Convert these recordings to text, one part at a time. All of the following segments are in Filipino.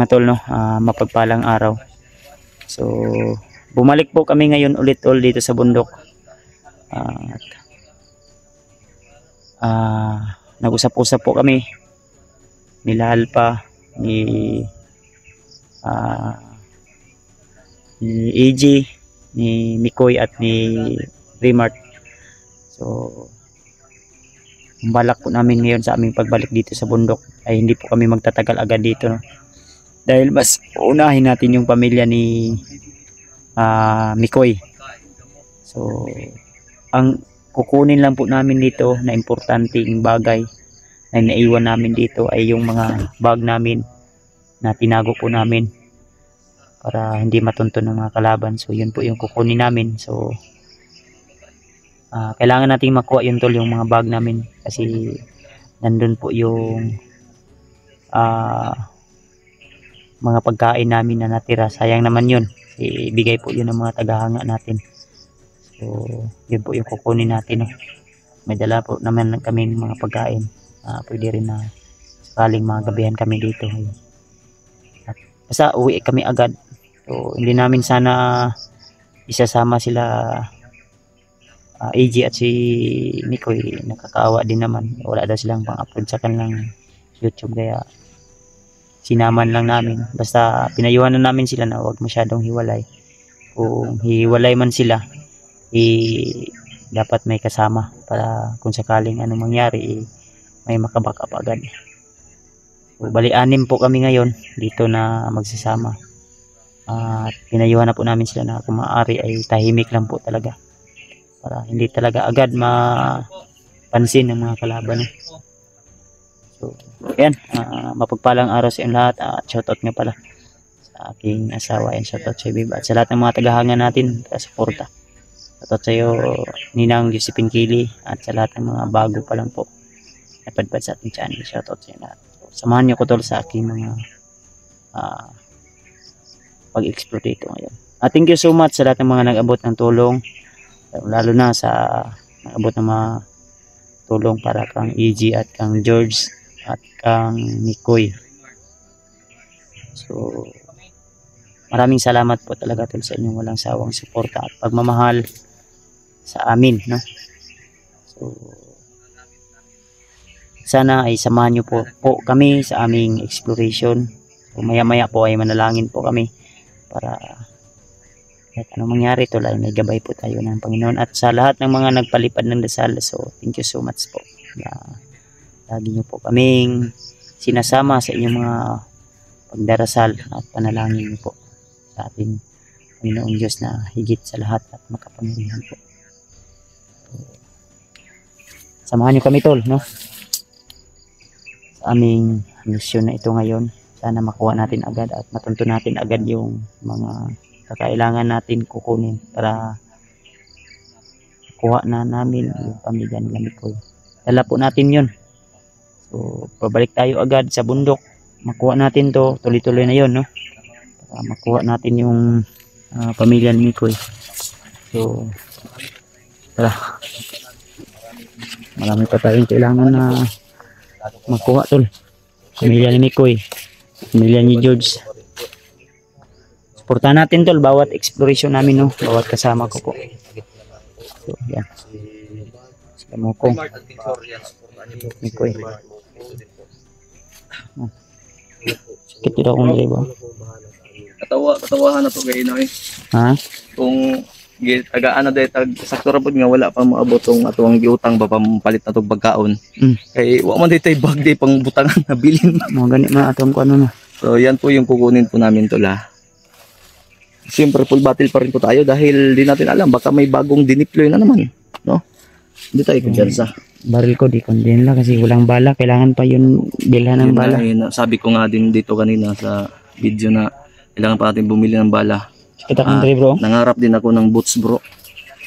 mga tol, no, mapagpalang araw. So bumalik po kami ngayon ulit tol dito sa bundok. At nag-usap-usap po kami nila Alpa, ni AG, ni Mikoy at ni Remart. So ang balak po namin ngayon sa aming pagbalik dito sa bundok ay hindi po kami magtatagal agad dito, no? Dahil mas unahin natin yung pamilya ni Mikoy. So ang kukunin lang po namin dito na importanteng bagay na naiwan namin dito ay yung mga bag namin na tinago po namin para hindi matuntun ng mga kalaban. So yun po yung kukunin namin. So kailangan nating makuha yun tol, yung mga bag namin, kasi nandun po yung mga pagkain namin na natira. Sayang naman yun, ibigay po yun ng mga tagahanga natin. So yun po yung kukunin natin, no? May dala po naman kami mga pagkain, pwede rin na sakaling mga gabihan kami dito. At basta uwi kami agad. So hindi namin sana isasama sila AG at si Mikoy, nakakaawa din naman, wala daw silang pang-upload sa kanilang YouTube, kaya sinaman lang namin. Basta pinayuhan na namin sila na huwag masyadong hiwalay. Kung hiwalay man sila, dapat may kasama para kung sakaling anong mangyari, may makabackup agad. So bali 6 po kami ngayon dito na magsasama. At pinayuhan na po namin sila na kung maaari ay tahimik lang po talaga, para hindi talaga agad mapansin ng mga kalaban. So ayan, mapagpalang araw sa inyo lahat. Shoutout nga pala sa aking asawa, and shoutout sa Biba at sa lahat ng mga tagahanga natin sa suporta. Shoutout sa iyo Ninang Josephine Kili at sa lahat ng mga bago pa lang po napadpad sa ating channel. Shoutout sa inyo lahat. So, samahan niyo ko tol sa aking mga pag-explore dito ngayon. Thank you so much sa lahat ng mga nag-abot ng tulong, lalo na sa nag-abot ng mga tulong para kang EG at kang George at kang Mikoy. So maraming salamat po talaga tol sa inyong walang sawang suporta at pagmamahal sa amin, no? So sana ay samahan niyo po kami sa aming exploration. So maya-maya po ay manalangin po kami para kahit anong mangyari tol ay may gabay po tayo ng Panginoon. At sa lahat ng mga nagpalipad ng dasal, so thank you so much po. Lagi niyo po kaming sinasama sa inyong mga pagdarasal at panalangin niyo po sa ating Panginoong Diyos na higit sa lahat at makapangyarihan po. Samahan niyo kami tol, no? Sa aming misyon na ito ngayon. Sana makuha natin agad at matunto natin agad yung mga kakailangan natin kukunin para kuha na namin yung pamilya nila Mikoy. Dala po natin yun. So pabalik tayo agad sa bundok, makuha natin to, tuloy-tuloy na yun, no? Para makuha natin yung pamilya ni Mikoy. So tara, marami pa tayong kailangan na makuha tol. Pamilya ni Mikoy, pamilya ni George. Suportahan natin tol bawat exploration namin, no? Bawat kasama ko po. So yan, sa Mokong Mikoy. Sakit yun akong nari ba? Katawahan na to kayo na eh. Ha? Kung tagaan na dahil sakto rapod nga wala pa maabot tong atong giutang ba pampalit na tong pagkaon. Kay wa man dito bag di pang butangan na bilin. Mga ganit na atong ko ano na. So yan po yung kukunin po namin to la. Siyempre full battle pa rin po tayo dahil di natin alam baka may bagong dineploy na naman, no? Hindi tayo kumpiyansa. Baril ko di kondin lang kasi walang bala, kailangan pa yun bilhan ng bala. Sabi ko nga din dito kanina sa video na kailangan pa natin bumili ng bala. Kita kong bro. Nangarap din ako ng boots bro.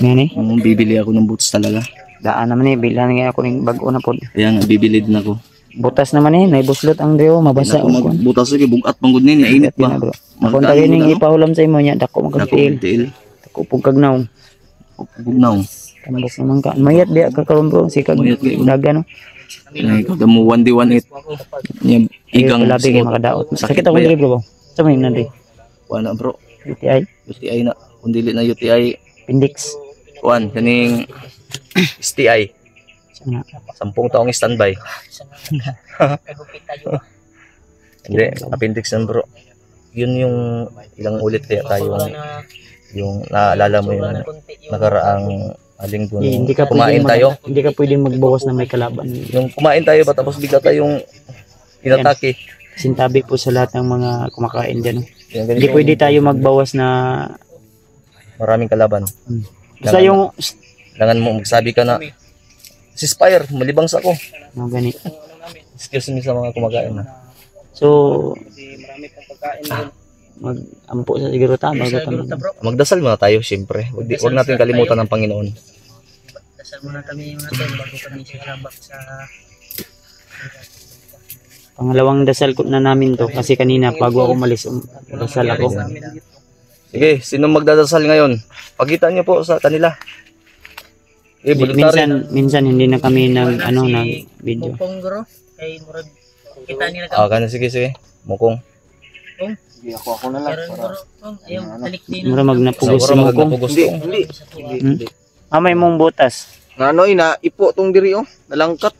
Yan eh. Bibili ako ng boots talaga. Daan naman eh, bilhan nga ako ng bago na po. Kaya nga bibili din ako. Butas naman eh, naibuslot ang Rio, mabasa ako. Butas lagi, bugat pang good niya, init ba? Kung tayo nang ipahulam sa imo niya, dako magkagtiil. Dako pugkagnaw. Pugnaw. Tambok naman ka. Mayat biya ka karon bro, sikag daga no. Ay, kada mo 1D18. Yan, igang Labi kayo makadaot. Sakit ako diri bro. Sa may nandri. Wala bro. UTI, UTI na. Kung dili na UTI, appendix. kuan kaning STI. Sana. 10 taong standby. Hindi, appendix yan bro. Yun yung ilang ulit kaya tayo yung naalala mo yung nakaraang linggo Hindi ka kumain pwedeng tayo. Hindi ka pwedeng magbawas na may kalaban. Yung kumain tayo ba tapos bigla tayong inatake. Sintabi po sa lahat ng mga kumakain dyan. Yung Hindi ganito, pwede tayo magbawas na maraming kalaban. basta yung Kailangan mo magsabi ka na ceasefire, malibang sa ako. no, ganit. Excuse me sa mga kumakain na. So mag-ampo sa siguro ta bago tayo. Magdasal muna tayo siyempre. Huwag natin kalimutan ng Panginoon. Dasal muna kami mga tol bago kami sikalabak sa Pangalawang dasal ko na namin to kasi kanina bago ako umalis dasal ako. Sige, sino magdadasal ngayon? Pakita niyo po sa kanila. Minsan hindi na kami nag video. Mukong guro kay murag kita nila Ah, kana sige. Mukong. Ako na lang. karon guro ayong talik din Mura magnapugos si Siguro Mukong. magpugos Hindi, ko. hindi. Amay mong butas. Ngano ina, ipo tong diri oh. Nalangkat.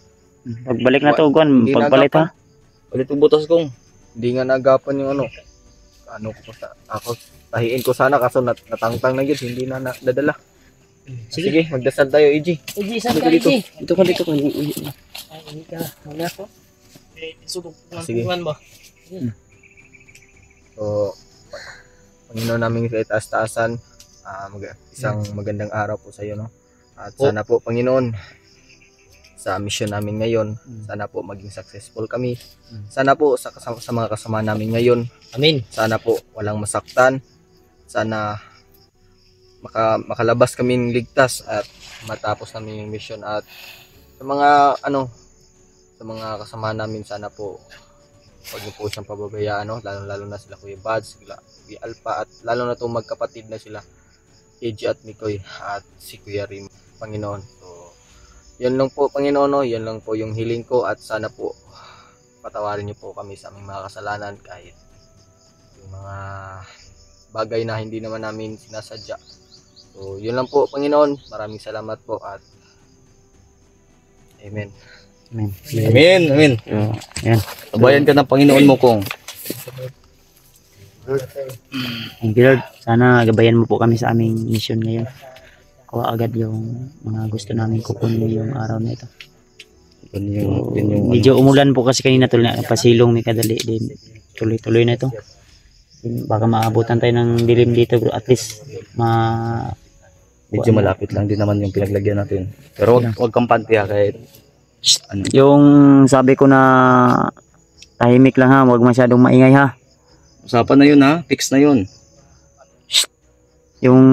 Pagbalik na to kuan, Hindi pagpalit ha. Ulit yung butas kong. Hindi nga nagapan yung ano. Ano ko sa ako tahiin ko sana kaso natangtang na gyud, hindi na nadala. Sige, magdasal tayo, EG. Uji sa ka Uji Dito ka. ay hindi ka wala ko sudok Sige. ba So, Panginoon namin sa itaas-taasan, isang magandang araw po sa iyo, no? At sana po, Panginoon, sa mission namin ngayon, sana po maging successful kami. Sana po sa mga kasama namin ngayon, amen sana po walang masaktan. Sana makalabas kami ligtas at matapos namin yung mission. At sa mga sa mga kasama namin, sana po huwag niyo po siyang pababayaan, no? Lalo na sila Kuya Bads, sila Kuya Alpha, at lalo na itong magkapatid na sila AJ at Mikoy at si Kuya Rim, Panginoon. So, yan lang po, Panginoon, no? Yan lang po yung hiling ko, at sana po patawarin niyo po kami sa aming mga kasalanan, kahit yung mga bagay na hindi naman namin sinasadya. So, yun lang po, Panginoon. Maraming salamat po, at Amen. Amen. So, yan. Tabayan ka ng Panginoon mo kong. Thank you Lord. Sana gabayan mo po kami sa aming mission ngayon. Kuha agad yung mga gusto namin kukunin yung araw na ito. Medyo umulan po kasi kanina tuloy na pasilong may kadali din. Tuloy-tuloy na ito. Baka maabutan tayo ng dilim dito bro. At least Medyo malapit lang din naman yung pinaglagyan natin. Pero wag kang panti ha, kahit yung sabi ko na tahimik lang ha, huwag masyadong maingay ha. usapan na yun ha, fix na yun. Yung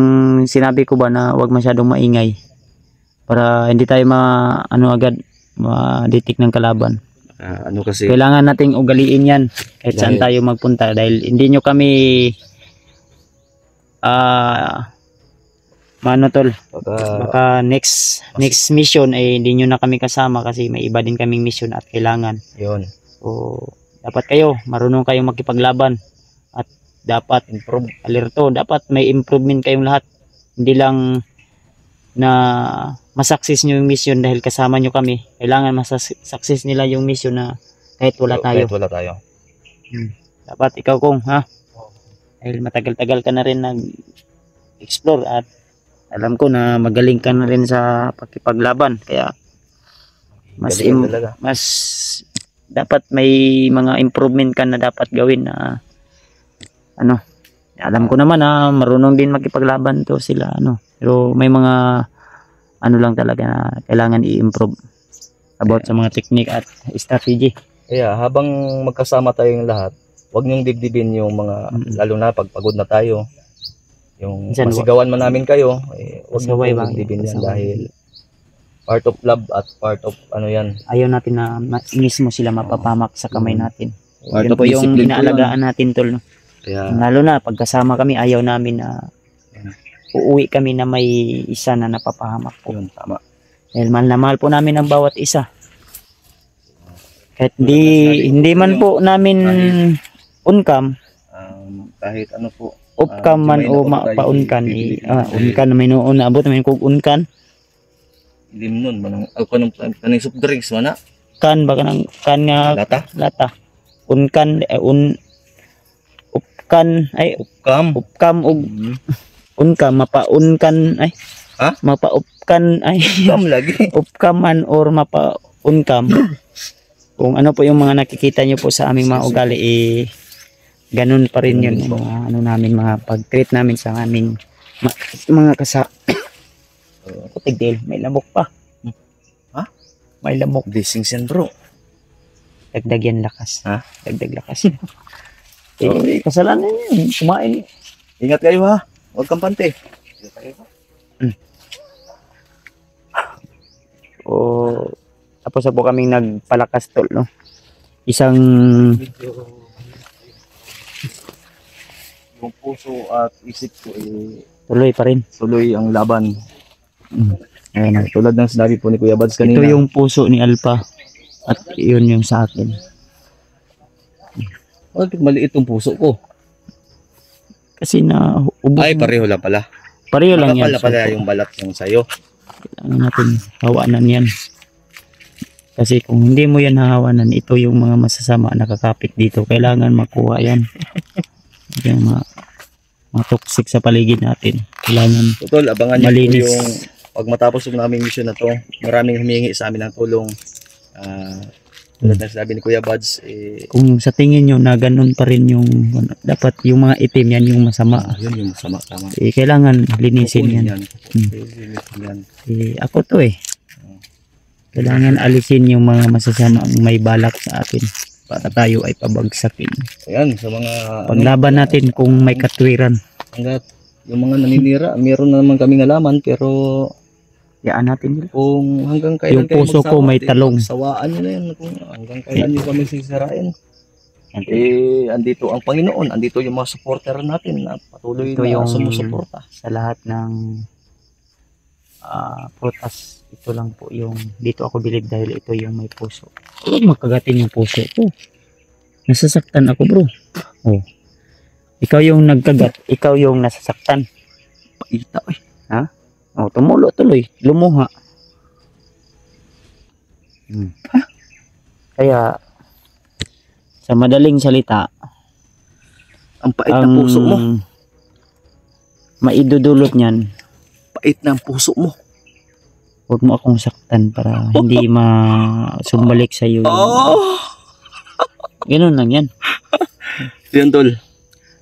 sinabi ko ba na huwag masyadong maingay para hindi tayo agad ma-detect ng kalaban. Kasi Kailangan nating ugaliin yan kahit saan tayo magpunta dahil hindi nyo kami tol, baka next mission ay hindi nyo na kami kasama kasi may iba din kaming mission at kailangan. yun. So, dapat kayo, marunong kayong makipaglaban at dapat alerto, dapat may improvement kayong lahat. Hindi lang na masakses nyo yung mission dahil kasama nyo kami. Kailangan masakses nila yung mission na kahit wala tayo. Kahit wala tayo. Dapat ikaw kong dahil matagal-tagal ka na rin nag-explore at alam ko na magaling ka na rin sa pakipaglaban. Kaya mas dapat may mga improvement ka na dapat gawin na alam ko naman na marunong din makipaglaban to sila pero may mga lang talaga na kailangan i-improve about sa mga technique at strategy. Kaya habang magkasama tayong lahat, huwag niyong dibdibin yung mga lalo na pag pagod na tayo. Yung Minsan, masigawan man namin kayo, huwag Pasaway niyong ba? dibdibin yan Pasaway. dahil part of love at part of yan. Ayaw natin na mismo sila mapapamak sa kamay natin. Part Yun of po yung discipline po inaalagaan natin tol. Kaya Lalo na pagkasama kami, ayaw namin na uuwi kami na may isa na napapahamak po. yun, tama. Dahil mahal na mahal po namin ang bawat isa. Kahit hindi man po namin on-cam, Kahit ano po. off-cam man o pa-on-can. On-can namin noon. Naabot namin kung on-can. Lim nun. Kanang soft drinks, mana? Kan ba kanang kan nga Lata? lata. On-can, off-can, ay Kam. off-cam o on-cam, mapa-on-can, ay. Ha? Mapa-off-can, ay. Kam lagi. Off-cam man or mapa-on-cam. Kung ano po yung mga nakikita nyo po sa aming mga ugali, ganun pa rin yun. Yung mga, ano namin, mga pag-treat namin sa aming mga Putigdil, may lamok pa. Ha? May lamok. Blessings yan, bro. Dagdag yan lakas. Ha? Dagdag lakas. Kasalanan yun. Kumain. Ingat kayo ha. Huwag kang pante. Tapos na po kaming nagpalakas tol, no? Isang Yung puso at isip ko tuloy pa rin. tuloy ang laban. Ayan, Tulad ng sinabi po ni Kuya Bads kanina. ito yung puso ni Alpha. At yun yung sa akin. Bakit maliit yung puso ko? Kasi na ubos. Ay, pareho lang pala. Pareho lang yan. Pala yung balat yung sayo. Kailangan natin hawanan yan. Kasi kung hindi mo yan hahawanan, ito yung mga masasama nakakapit dito. Kailangan makuha yan. Yung mga toxic sa paligid natin. Kailangan Totoo, abangan niyo po malinis. yung pag matapos yung naming mission na to. Maraming humingi sa amin ng tulong. Tulad na sabi ni Kuya Bads, Kung sa tingin nyo na ganun pa rin yung dapat yung mga itim yan yung masama. yun yung masama. Tama. Kailangan linisin Kukunin yan. Linisin yan. Ako to kailangan alisin yung mga masasama ang may balak sa atin para tayo ay pabagsakin. Ayan, sa mga Paglaban natin kung may katwiran. hanggat yung mga naninira, meron na naman kaming alaman, pero Yaan natin nila. kung hanggang kailan Yung puso ko may talong. Sawaan nyo na yan. Kung hanggang kailan nyo kami sisirain. Andito ang Panginoon. Andito yung mga supporter natin na patuloy Ito na yung- sumusuporta. Sa lahat ng prutas, ito lang po yung dito ako bilib dahil ito yung may puso. Huwag magkagatin yung puso ko. Nasasaktan ako, bro. Oh. Ikaw yung nagkagat, ikaw yung nasasaktan. Paita eh. Oh, tumulo tuloy, lumuha. Kaya sa madaling salita, Ang pait ng puso mo. Maidudulot niyan, Pait ng puso mo. huwag mo akong saktan para hindi sumbalik sa iyo. Ganun lang yan. Yan tol.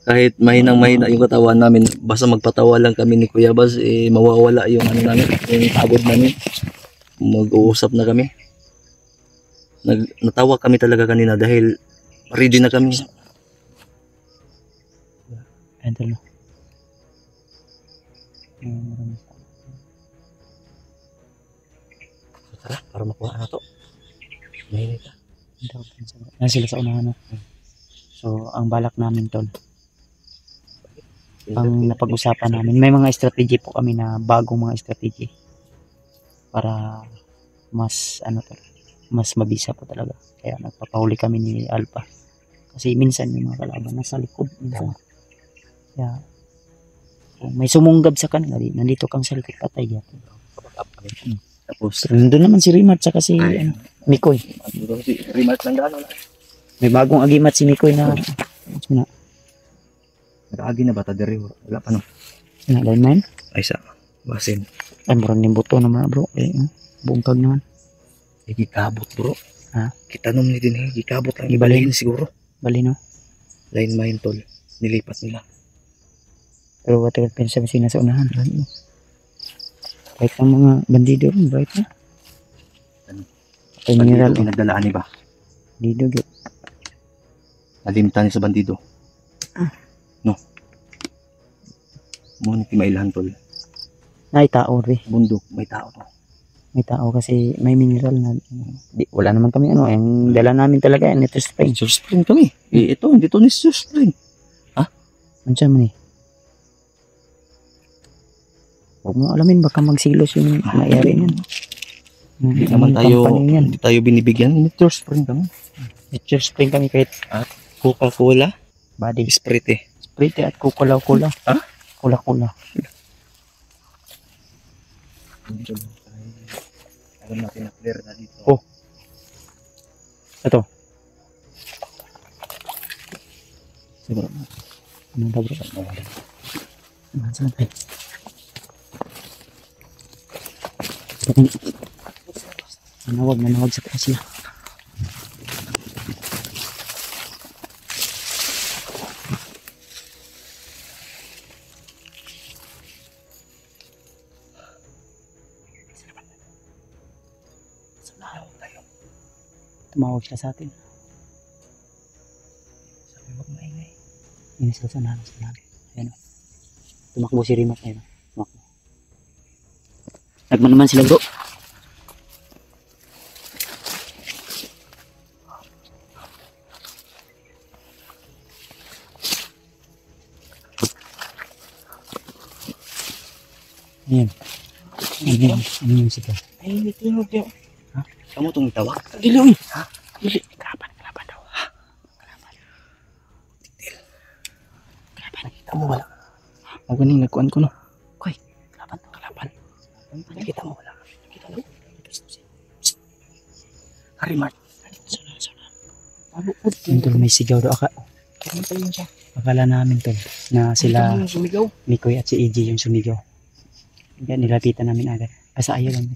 Kahit mahina yung katawan namin, basta magpatawa lang kami ni Kuya Baz, mawawala yung ano namin, yung pagod namin. Mag-uusap na kami. Natawa kami talaga kanina dahil ready na kami. Idol. Tara, para makuha na to. Mahinit ka. Sila sa unahan. So, ang balak namin tol, ang napag-usapan namin, may mga strategy po kami na bagong mga strategy para mas mas mabisa po talaga. Kaya nagpapahuli kami ni Alpha kasi minsan yung mga kalaban nasa likod minsan. Kaya kung may sumunggab sa kanila, nandito kang sa likod, patay yan. Tapos, Nandun naman si Rimat saka si Mikoy. rematch lang gano'n. May bagong agimat si Mikoy na Nakaagi na ba ta diri? Wala pa no. lain man. Ay sa basin. Ay, murang yung buto naman bro. Bungkag naman. Gikabot bro. Ha? Kita nung ni din gikabot lang Ibalhin. ibalahin siguro. Bali no. Line mine tol. Nilipat nila. Pero ba't pinsa sina sa unahan? Right ang mga bandido rin, right na. Ay, mineral. Bandido pinagdalaan ni ba? Bandido, git. Nalimtan niya sa bandido. No. Mo ni mailhan tol. Ay, tao rin. Bundok may tao to. May tao kasi may mineral na. Wala naman kami ano. Yung dala namin talaga yan. Ito spring. Source spring kami. Ito dito ni source spring. Andiyan man eh. Huwag mo alamin baka magsilos yung nangyari niyan. Hindi naman tayo, company yan. hindi tayo binibigyan. Nature Spring kami. Nature Spring kami kahit Coca-Cola. body. Sprite. Sprite at kukula-kula. Ha? Kula-kula. Alam natin na clear na dito. Oh. Ito. Siguro. Ano daw bro? Saan tayo? Nanawag sa taas sila. Tumawag siya sa atin. Sabi wag maingay. Ini sila sa namin. Ayan o. Tumakbo si Rimat. Ayan o. Tumakbo. Nagman naman sila bro. Ayan. Ano yung sigaw? Ay, may tinog yun. Ha? Kamu itong tawag? Dili uy. Ha? Dili. Kalaban daw. Ha? Kalaban. Nakita mo wala. Ang ganing nagkuhan ko no. Koy. Kalaban. Nakita mo wala. Nakita mo. Hari Mark. Tol, may sigaw daw. Akala namin tol na sila Sumigaw. Mikoy at si EJ yung sumigaw. Kaya nilapitan namin agad. Basta ayaw lang.